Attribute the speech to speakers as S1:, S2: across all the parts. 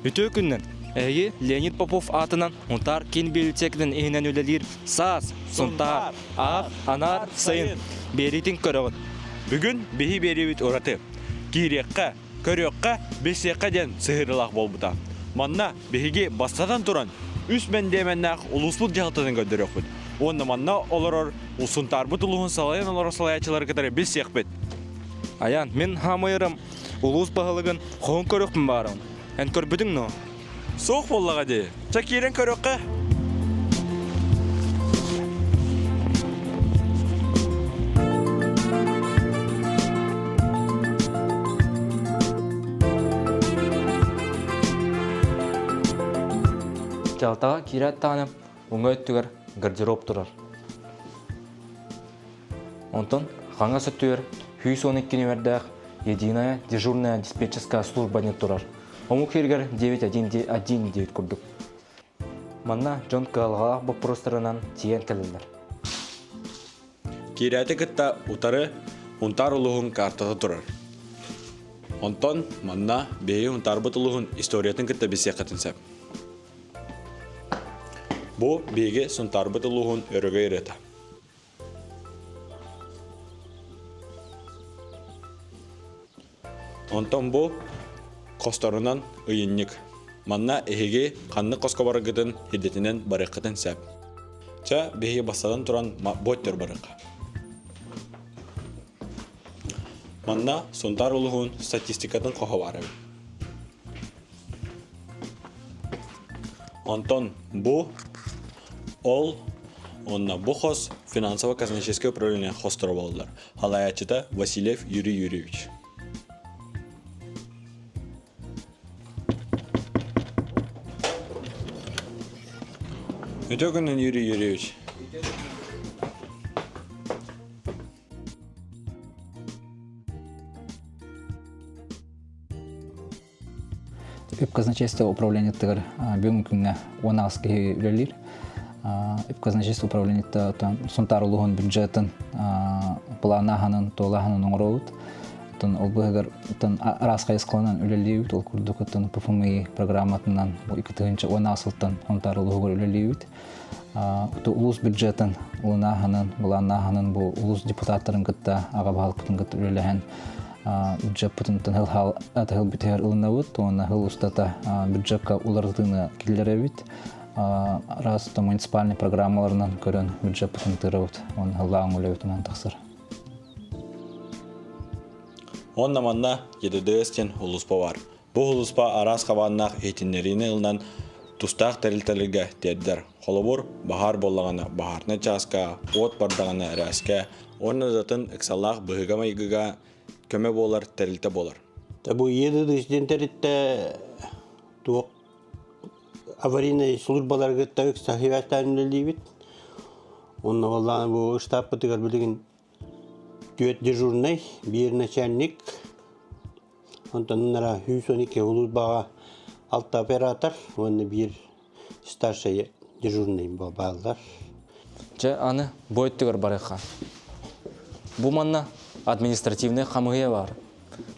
S1: Үтө күннен әйі Леонид Попов атынан ұнтар кен библиотекадан еңнен өлелер саз, сұнтар, ақ, анар, сайын беретін көрігін.
S2: Бүгін бейі беребет ораты. Кирекқа, көрекқа, бесекқа ден сығырылақ болбыта. Манна бейге бастадан тұран, үс мәндеменнақ ұлыспұл жағытатын көндірек бұд. Онны манна оларыр ұсынтар бұтылығын салайын олар салаячылар кітары бесек бет.
S1: Аян, мен хамайырым ұлыс бағылығын қоғын көрекпін барым. Ән көрбідің но?
S2: Соқ боллаға де. Чакирен көрекқа.
S1: Жалтаға кирет тағынып, оңа өттігер гардероб тұрар. Онтон, қаңа сөттігер 112 нөмірдәқ единая дежурная диспетчерская служба не тұрар. Ому кергер 911 күрдік. Манна Джон Калғалақ бұппұрыстырынан тиен кәлілдер.
S2: Киреті кітта ұтары ұнтар ұлығын картығы тұрар. Онтон, манна бейі ұнтар бұтылығын историятын кітта бесек қатын сәп. Бұл бейге сұнтар бұтылығын өрігі ереті. Онтон бұл қостарынан ұйынник. Манна әйге қанны қосқа барығыдың хедетінен барыққытын сәп. Ча бейге бастадан тұран боттер барыққа. Манна сұнтар ұлығын статистикатын қоға бары. Онтон бұл ол онна бұл қос финансово-казначейское управление қостыры болдылар. Халаячыта Васильев Юрий Юрьевич. Өтөгінен Юрий Юрьевич.
S3: Казначейство управления тыгар бүгүнкү күнгө 10 киши үлелир. Казначейство управления сунтар улугун бюджетин планаханын толаханын оңроут. Ол быгар арасқа ескалынан үлелиют, ол курдук ПФМИ программатынан 2010 сунтар улугур үлелиют. Улус бюджетин улунаханын, буланаханын бу улус депутаттарын кытта ага балыктын кытта үлелеген бюджет бүтүнтен хыл битер улунабыт, оны хыл устата бюджетка улардыны киллеребит. Раз муниципальный программаларынан көрөн бюджет бүтүнтөрөбүт, оны хыллаң үлебит онан таксыр.
S2: Онна манна едедестен улуспа бар. Бұл улуспа арас қабаннақ етінеріне ылынан тустақ тәрілтәлігі деддер. Қолыбыр бағар болағаны бағарны часқа, от бардағаны әрәске, оны затын эксаллақ бұғыға майғыға көмі болар, тәрілті болар.
S4: Бұл едедестен тәрілті туық аварийный службалар гыттагы сахиваттарын үлелейбит. Онна болағаны бұл штаб бұтығар білігін Түйет дежурный, бір начальник, онтан нара 112 улус баға алты оператор, оны бір старший дежурный бағалар.
S1: Жа аны бойттығыр барыға. Бұл манна административный қамығы бар.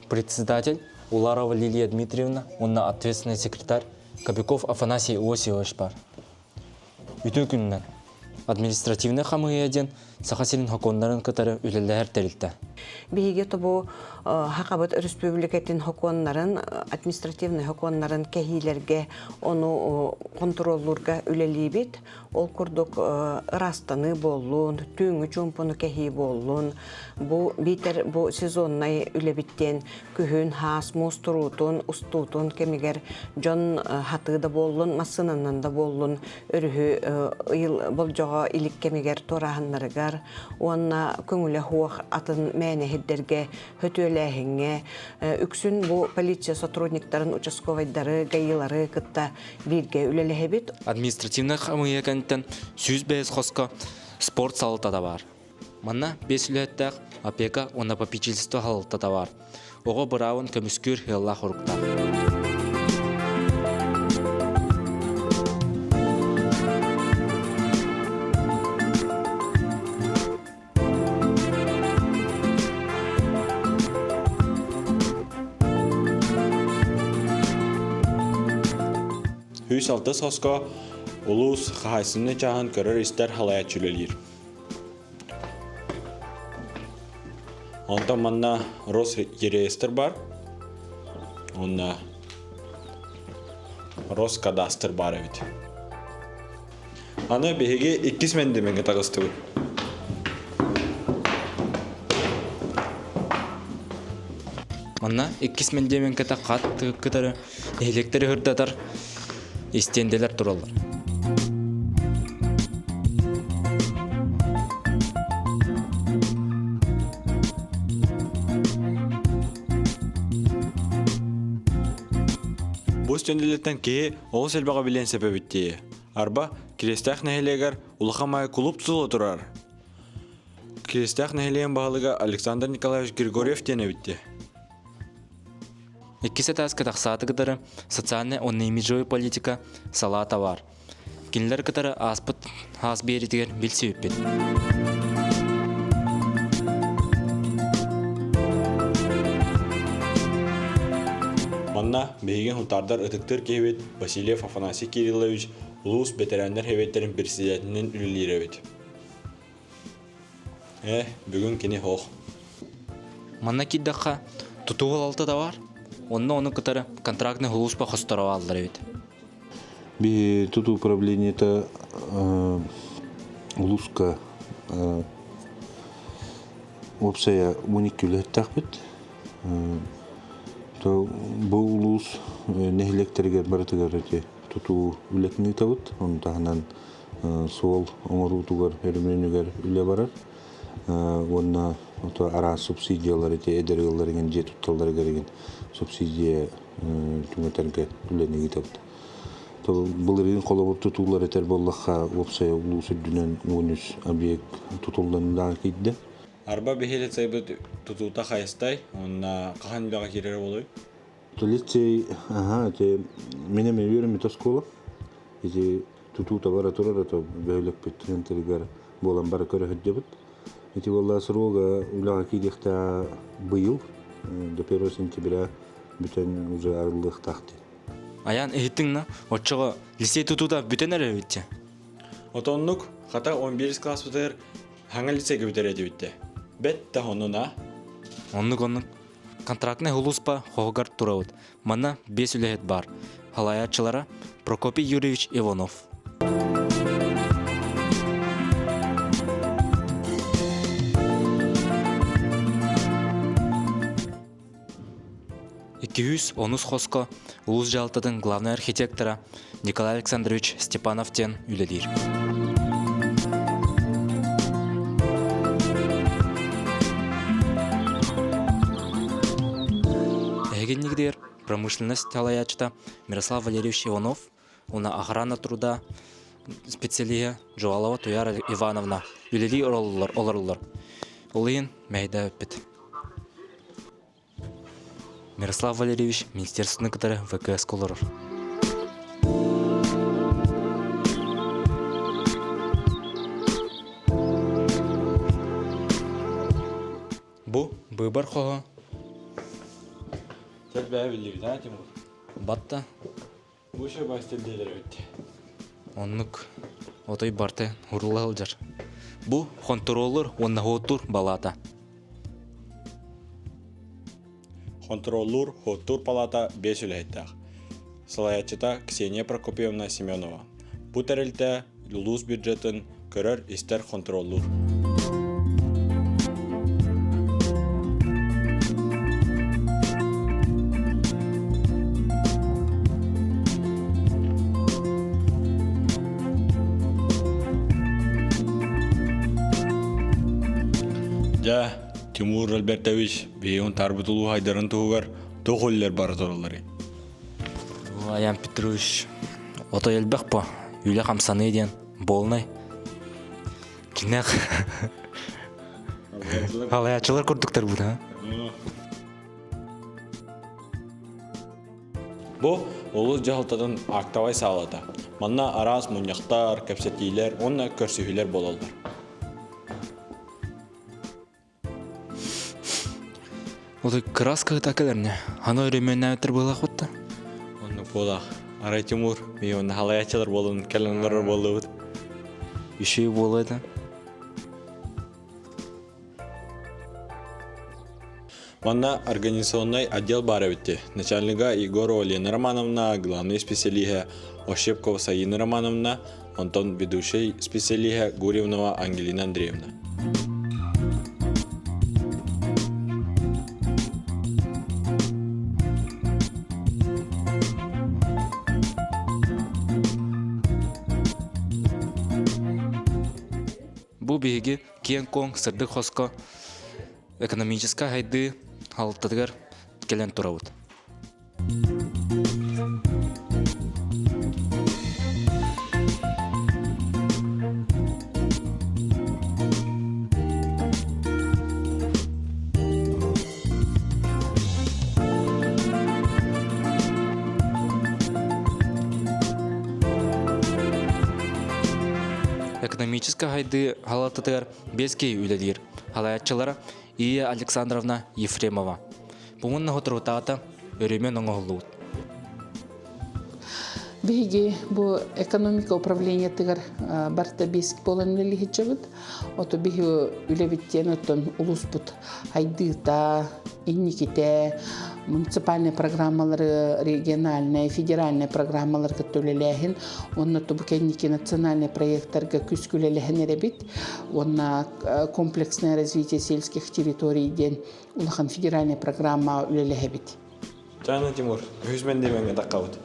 S1: Председатель Уларова Лилия Дмитриевна, онна ответственный секретарь Кобяков Афанасий Иосифович бар. Үтін күнінен административный қамығы еден Сахасилин хоконнарын кытары үлелер тәрілті.
S5: Биге тобу хакабыт республикатын хоконнарын, административный хоконнарын кәһилерге, оны контроллурга үлелейбит. Ол курдук растаны боллун, түйіңі чумпуны кәһи боллун. Бу битер бу сезоннай үлебиттен күхін хас мустурутун, устутун кемигер жон хатыда боллун, масынанан да боллун, өрүхү ыл болжоға илик кемигер тораханнарыгар, онна көңілі хуақ атын мәне хеддерге, хөтөләхіңе, үксін бу полиция сотрудниктарын, участковайдары, гайылары кытта бирге үлелехебит.
S1: Административный қамығы кәнттен сүз бәйіз қосқа спорт салыта да бар. Манна 5 үлеттәк опека, онна попечительство халыта да бар. Оғы бұрауын көміскүр хелла құрықта.
S2: Hüs altı sosko ulus xahayсыны çağın körür ister halaya çüleliyir. Ondan manna Rosreestr бар. Онна Роскадастр бар бит. Аны беге 2 мен демеге тагысты.
S1: Манна 2 мен демен ката катты кытары электр хырдатар истенделер туралар.
S2: Бу стенделеттен ки ол селбага билен себебитти. Арба крестах нехелегер улахамай клуб тулы турар. Крестах нехелеген багылыга Александр Николаевич Григорьев денебитти.
S1: Иккисе таска тахсаты кытары социальная онна имиджовый политика салата бар. Кинлер кытары аспыт хас беритигер билси үппет.
S2: Манна бейген хутардар ытыктыр кебет Васильев Афанасий Кириллович улус ветерандар хеветтерин президентинин үлелеребет. Бүгүн кини хох.
S1: Манна киддаха тутугал алты да бар. Оны кытары контрактны хулуспа хостарова алдар эбит.
S6: Би тут управление это улуска общая уникаль тахбит. То бу улус нехлектерге баратыгар эти туту үлетни табыт. Он таханан сол оңорутугар эрменигер үле барар. Онна ото ара субсидиялар эти эдергелерген же тутталдар кереген субсидия түмөтөргө үлени табыт. То булырын колобот тутулар этер боллаха опсая улусу дүнен 13 объект тутулдандан кидде.
S2: Арба бехелет сайбыт тутута хайстай, онна кахан бага кирер болой.
S6: Толицей, те мене верим это школа. Эти тутута бара турара то бейлек петрентергер болан бара көрө хөддөбүт. Эти волла срога улага кидихта быйыл до 1 сентября бүтөн уже арылык такты.
S1: Аян эхиттиңна отчого лицей тутуда бүтенер эбитчи.
S2: Отоннук хата 11 класс бутер хаңа лицейге бүтереди битте. Бетте хонуна.
S1: Оннук контрактны хулуспа хогар турабыт. Манна 5 үлехет бар. Халаячылара Прокопий Юрьевич Иванов. Онус хоско улус жалтыдын главный архитектора Николай Александрович Степановтен үлелир. Эгеннигдер промышленность халаячта Мирослав Валерьевич Иванов, уна охрана труда специалия Жуалова Туяра Ивановна үлели оларлар. Олыйын мәйда өппет. Мирослав Валерьевич, Министерство кытары ВКС колорор. Бу выбор хого.
S2: Сәт бәе билди, да, Тимур?
S1: Батта.
S2: Бу ше бастелделер өтті.
S1: Оннук отой барты урулла алжар. Бу контроллер онна хотур балата.
S2: Контроллер Хотур палата 5 үләйттәк. Салаячыта Ксения Прокопьевна Семенова. Бу тәрелтә улус бюджетін көрөр истер контроллер. Ja, Тимур Альбертович, бейон тарбытылу хайдарын туғар, тоғыллер бар тұрылары.
S1: Аян Петрович, ото елбек по, үлі қамсаны еден, болнай. Кинек. Алаячылар көрдіктер бұд, ha?
S2: Бұ, олыз жағылтадың ақтавай сағалата. Манна арас, мұняқтар, кәпсетейлер, онна көрсүйілер болалдар.
S1: Ото краска такелерне. Ано ремена өтер болақ отта.
S2: Онны болақ. Арай Тимур, мен оны халаячылар болуын, кәлінлер болуын.
S1: Еще и болады.
S2: Манна организационный отдел баровитти. Начальника Егорова Лена Романовна, главный специалист Ощепкова Саина Романовна, Антон ведущий специалист Гурьевнова Ангелина Андреевна.
S1: Бу биһиги киен коң сырдык хоско экономическа хайды халтыгар келен турабыт. Экономическа хайды халатыгар бескей үлелер. Халаячылары Ия Александровна Ефремова. Бумунна хотрутата өрөмөн оңолуут.
S7: Биги бу экономика управление тыгар барта бесик болан үлели хичебит. Ото биги үлебиттен оттон улуспут хайды та инниките муниципальные программалары, региональные, федеральные программалар көттөлеләһин, онна тубукенники национальный проекттарга күскүлеләһин эребит, онна комплексное развитие сельских территорий ден улахан федеральная программа үлеләһибит.
S2: Жана Тимур, хүзмен деменге таққабыт.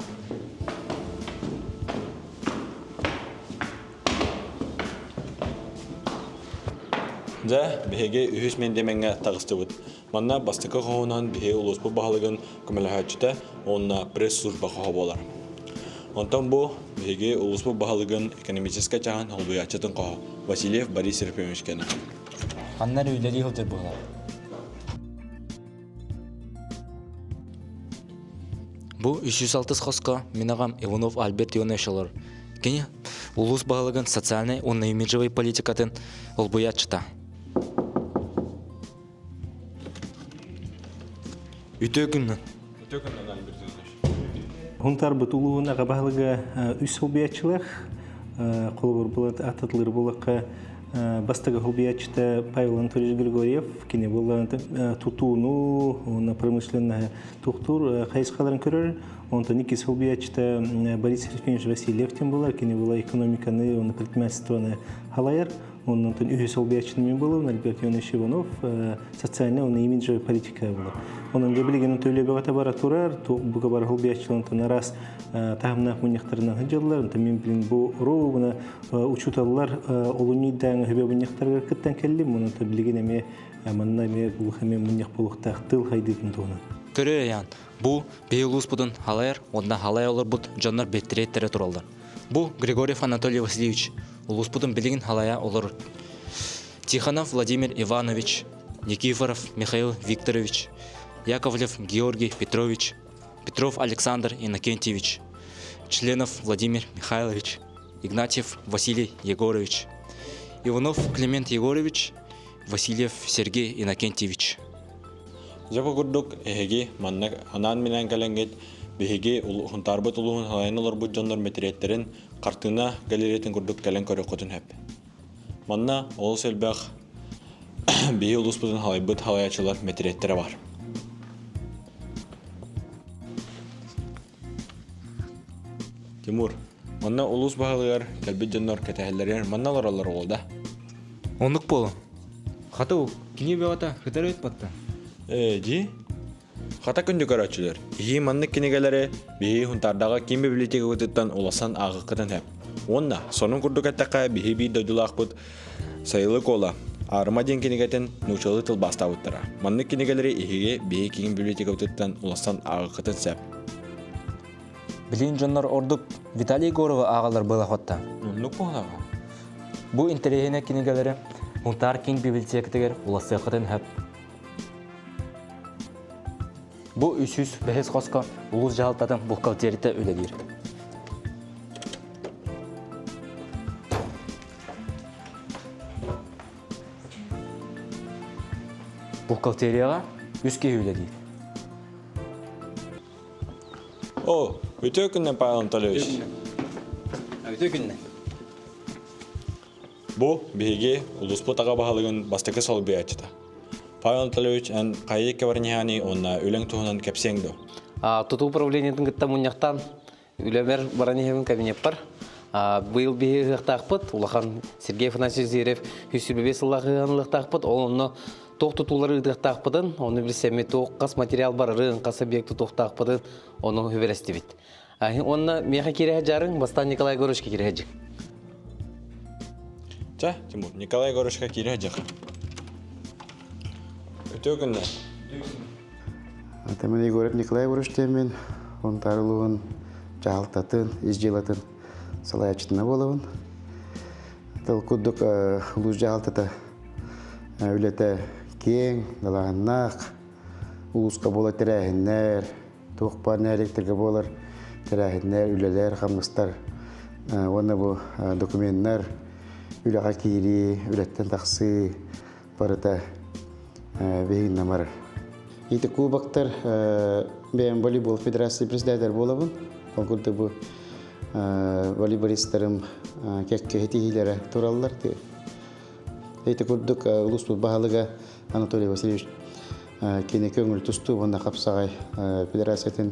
S2: За, беге хүзмен деменге тағыстыбыт. Манна бастықы қоғынан бе ұлыспы бағылығын көміліғатшыта, онына пресс-служба қоға болар. Онтан бұл беге ұлыспы бағылығын экономическа чағын олбыячытын қоға. Васильев Борис Серпемеш кені.
S1: Аннар үйлери хылтыр болар. Бу 306 хоско минагам Иванов Альберт Иванович олар. Кені улус бағылығын социальный, онна имиджевый политикатын олбыячыта. Үтөкүннөн.
S8: Хунтар бутулуына габалыга үс хобиячылар, колбур булат ататлыр булакка бастага хобиячта Павел Анатольевич Григорьев, кини була тутуну на промышленная туктур хайскаларын көрөр. Он никис хобиячта Борис Серпемеш Васильев тем була, кини була экономиканы, он предпринимательствоны халаяр. Он үйес олбиячының болу, Альберт Иванович Иванов, социальная, он имиджевая политика была. Он билеген төлөбөгөтө бара турар, буга бар олбиячылын раз тагымнак муньяктарынан хыжаллар, мен билин бу роуна учуталлар олунийдан хөбө муньяктарга кыттан келдим, муну билеген эме манна ме бу хеме муньяк болуктак тыл хайдытын тону.
S1: Көрөян, бу бейлус будун халайар, онда халай олар буд жаннар беттереттере туралдар. Бу Григорьев Анатолий Васильевич, улус будун билеген халая олар. Тихонов Владимир Иванович, Никифоров Михаил Викторович, Яковлев Георгий Петрович, Петров Александр Иннокентьевич, Членов Владимир Михайлович, Игнатьев Василий Егорович, Иванов Климент Егорович, Васильев Сергей Иннокентьевич.
S2: Жапа курдук эһеги манна анан менен каленгет беһеги хунтарбыт улуун халайнылар буджоннор метриеттерин картына галеретин курдук кален көрөкөтүн хеп. Манна ол селбах беһи улуспутун халайбыт халаячылар метриеттери бар. Тимур, манна улус баһалыгар калбит жоннор кетәһелләрен манналар алар олда.
S1: Онук болу. Хату кини бегата хитер өтпатты.
S2: Жи? Хата күндү көрөчүлөр. Ии маннык кинегелери бии хунтардага ким библиотека өтөттөн уласан агыккытын хеп. Онна сонун курдук аттакка бии бии додулакпыт сайылы кола. Арыма ден кинегетен нучалы тыл бастабыттара. Маннык кинегелери ииге бии ким библиотека өтөттөн уласан агыккытын сеп.
S1: Билин жоннор ордук Виталий Егорова агалар была хотта.
S2: Нук болага.
S1: Бу интерегене кинегелери Хунтар кин библиотекатыгер уласыкытын хеп. Бу 300 бәһес хоско улус жалтатын бухгалтерите өлелер. Бухгалтерияга 100 ке өлелер.
S2: О, Үтө күннен Павел Анатольевич.
S1: Өтө күнне.
S2: Бу биһиги улуспут ага баһалыгын бастакы сол биячыта. Павел Анатольевич ан кайыкка барнихани онна үлең туһунан кепсеңдо.
S9: Туту управлениятын гытта муньяктан үлемер баранихевин кабинет бар. Быйыл биһи тахпыт улахан Сергей Афанасьевич Зверев хүсүлбебес ыллахыганлык тахпыт. Онно тох тутулары тахпытын, оны билсеме тохкас материал барырын, кас объекты тохтахпытын, оны хөбелестибит. Онна меха киреһе жарың, бастан Николай Горошка киреһе жик.
S2: Ча, Тимур, Николай Горошка киреһе жака. Өтө күнне.
S10: Атамын Егоров Николай Горошкамен, он тарылуын жалтатын, изжилатын салаячытына болуын. Тыл куддук улуз жалтата үлете кең, далағаннақ, улуска бола тирәһиннәр, туқпар нәлектерге болар тирәһиннәр, үлелер, қамыстар. Оны бұл документтер үлеға кейри, үлеттен тақсы барыта бейін намар. Иті кубақтар бәйін волейбол федерации председатель болабын. Ол күрді бұл волейболистерім кәкке хетихилері туралылар. Эйті күрдік ұлыспұт бағалыға Анатолий Васильевич кені көңіл тұсту, онда қапсағай федерациятын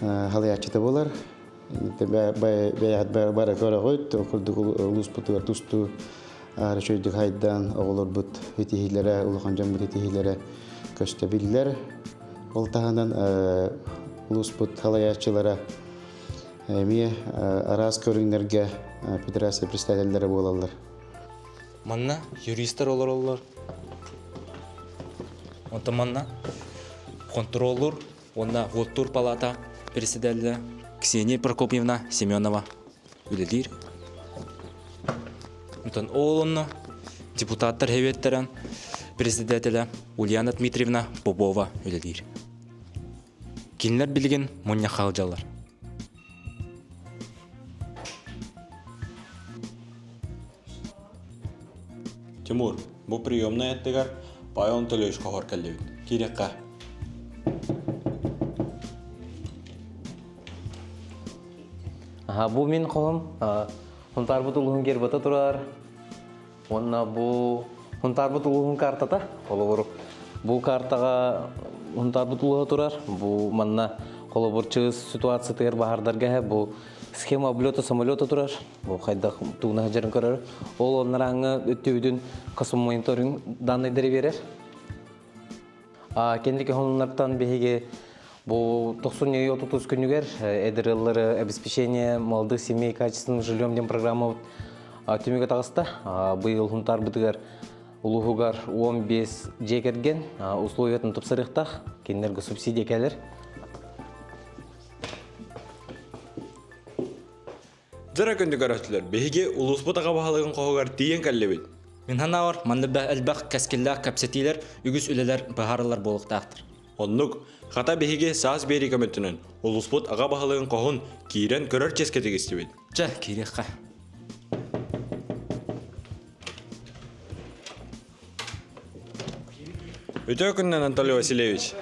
S10: халаячыты болар. Бәйәт бары көре қойд, күрдік ұлыспұтығар тұсту арашөйдік хайдан оғылыр бұт хетихилері, ұлыған жамбыт хетихилері көстебиллер. Ол тағынан ұлыспұт халаячылары әме араз көріңдерге федерация представителері болалар.
S1: Манна юристтер олар. Онта манна контроллер, онна Готтур палата председателя Ксения Прокопьевна Семенова үлелер. Онтан олонна депутаттар хеветтерен председателя Ульяна Дмитриевна Попова үлелер. Кинлер билген моння халжалар.
S2: Тимур, бу приемный әттігер Павел Анатольевич қағар кәлдебін. Керекқа.
S9: Бу мен қолым, хунтар бұтылығын кербата тұрар. Онна бу хунтар бұтылығын картата. Бу картаға хунтар бұтылығы тұрар. Бу манна қолы бұрчығыз ситуация тегер бағардарға бу схема облета самолета тұрар. Бу қайдақ туғына жарын көрер. Ол онлараңы өттеудің қысым мониторинг данныйдары берер. Кендеке хонлардан бейге бу 90-30 күнігер әдірілері обеспечение малды семей качественным жильем дем программа төмеге тағыста. Бұйыл хунтар бұдығар ұлығығар 15 жекерген условиятын тұпсырықтақ кендергі субсидия кәлер.
S2: Жара күнді көрәтілер, бейге ұлыспыт аға бағалығын қоғығар дейін кәллебет.
S1: Мен ханавар, манды әлбәқ кәскелләқ кәпсетилер, үгіз үлелер бағарылар болықтақтыр.
S2: Оннук, қата бейге саас бері көметтінін, ұлыспыт аға бағалығын қоғын кейрен көрір ческеті кестебет.
S1: Жа, кереққа.
S2: Өте күннен Анатолий Васильевич.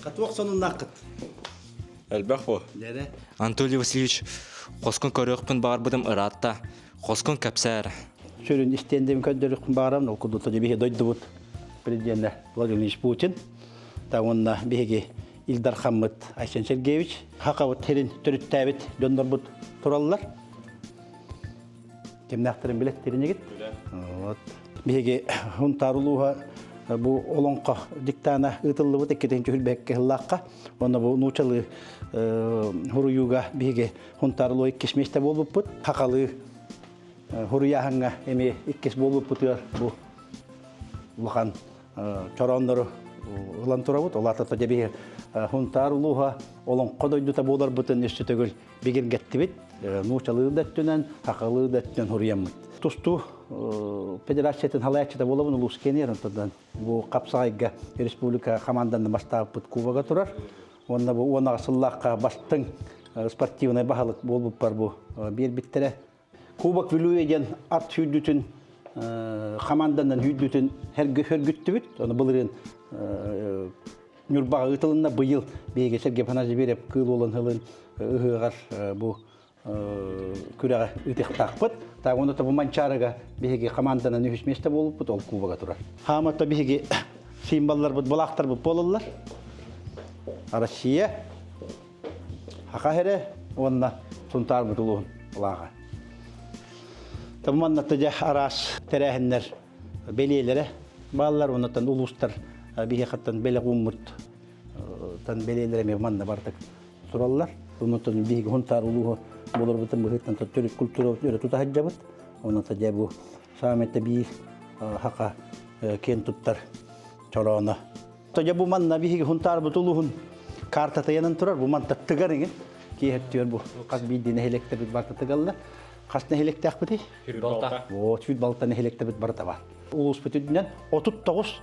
S4: Қатуақ сонын нақыт.
S2: Әлбәқ бұл.
S1: Анатолий Васильевич, қоскын көріқпін бағар бұдым ұратта, қоскын кәпсәрі.
S11: Шөрін істендем көндіріқпін бағарам, ол күдді бейге дойды бұд президенті Владимир Ильич Путин. Та онына бейге Илдар Хаммыт Айсен Сергеевич. Хақауыт терін түріттәбет дөндір бұд тұралылар. Кемнақтырын білеттеріне кет. Бейге ұнтарылуға бұл олонқа диктана ұтылы бұд әкетен жүхілбәкке ғылаққа. Оны бұл нұчалы хуруюга бейге ұнтарылуға кешместе болып бұд. Хақалы хуруяханға әме иккес болып бұтыр бұл ұлған чоронлары ұлан тұра бұд. Олата тұда бейге ұнтарылуға олон қодойдыта болар бұтын үсті төгіл бегер гәтті бет. Нұчалы дәттінен, хақалы дәттінен хуруямыд. Тусту федерациятын халаячыда болабын улус кенер антадан. Бұл қапсағайға республика команданды бастап бұд кубаға тұрар. Онда бұл онаға сыллаққа бастың спортивный бағалық болып бар бұл бер біттері. Кубак вилуеден ат хүддүтін, командандан хүддүтін хөргүттү бүт. Оны бұлырын Нюрбаға ытылынна быйыл беге Сергей Афанасьевич береп кыл олон хылын ыһыгар бу күрәгә ытыктакпыт. Та оны та бу манчарыга беге команданың үһүс месте болуп бут ол кубага турар. Хамата беге символлар бут булактар бут болалар. Россия Хакахере онна сунтар бутулун булага. Таманна тәҗә арас тәрәһеннәр белеләре балалар оннан улустар бие хаттан беле гуммут тан белеләре меманна бартык сураллар. Оннан бие гонтар улуга булар бутын бухеттан төрек культура өйрәтү таһаҗҗабыт. Оннан тәҗә бу саметте би хака кен туттар чорона. Тәҗә бу манна бие гонтар бутулуһун карта таянан турар бу ман таттыгарыгы ки хәттер бу кас бидине электр бит барта тыгалла. Касны электр бит.
S1: Балта.
S11: О, чүт балтаны электр бит барта бар. Улус бүтүннән 39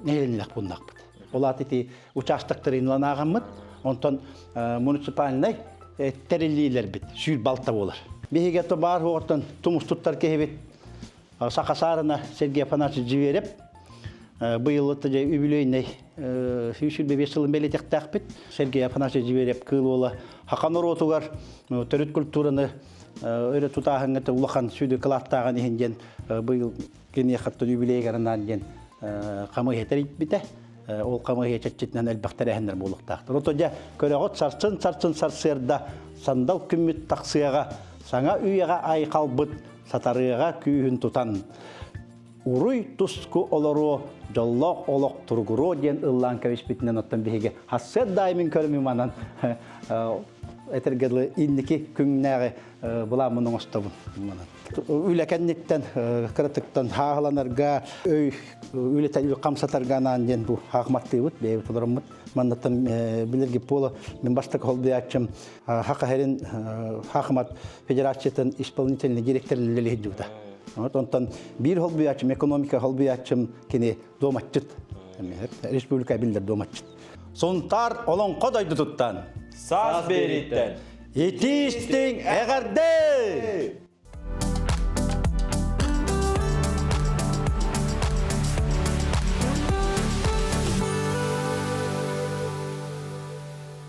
S11: нелелек бундак бит. Олар тити участоктор инланаганмыт. Онтон муниципальный терелилер бит. Чүт балта болар. Беге то бар ортон тумус туттар кебит. Сакасарына Сергей Афанасьевич жибереп быйыл та юбилейный фишил бебесылын белетектак бит. Сергей Афанасьевич жибереп кыл ола Хакан оротугар төрөт культураны өйрө тутагыңга улахан сүдү кылаттаган иһинден быйыл кене хатты юбилейгарынан ден камы хетерит бите. Ол камы хечетнен элбактарыһындар болуктак. Ротожа көрөгөт сарсын сарсырда сандал күмүт таксыяга саңа үйега ай калбыт сатарыга күйүн тутан. Уруй туску олоро жоллок олок тургуро ден ыллан кавишбитнен оттан биге хассет даймин көрмүманан этергеле инники күңнәге була моның остабы. Үлекәннектән кыртыктан хагаланарга үлетән камсатарганан ден бу хакматты бут бе тодормут мандаттан билерге пола мен башта холдыячым хакахерин хакмат федерациятын исполнительный директорлыгы жута. Вот онтан бир холбыячым экономика холбыячым кене доматчыт. Республика билдер доматчыт. Сонтар олон кодайды туттан.
S2: Саз бериттен.
S11: Етистің әғарды!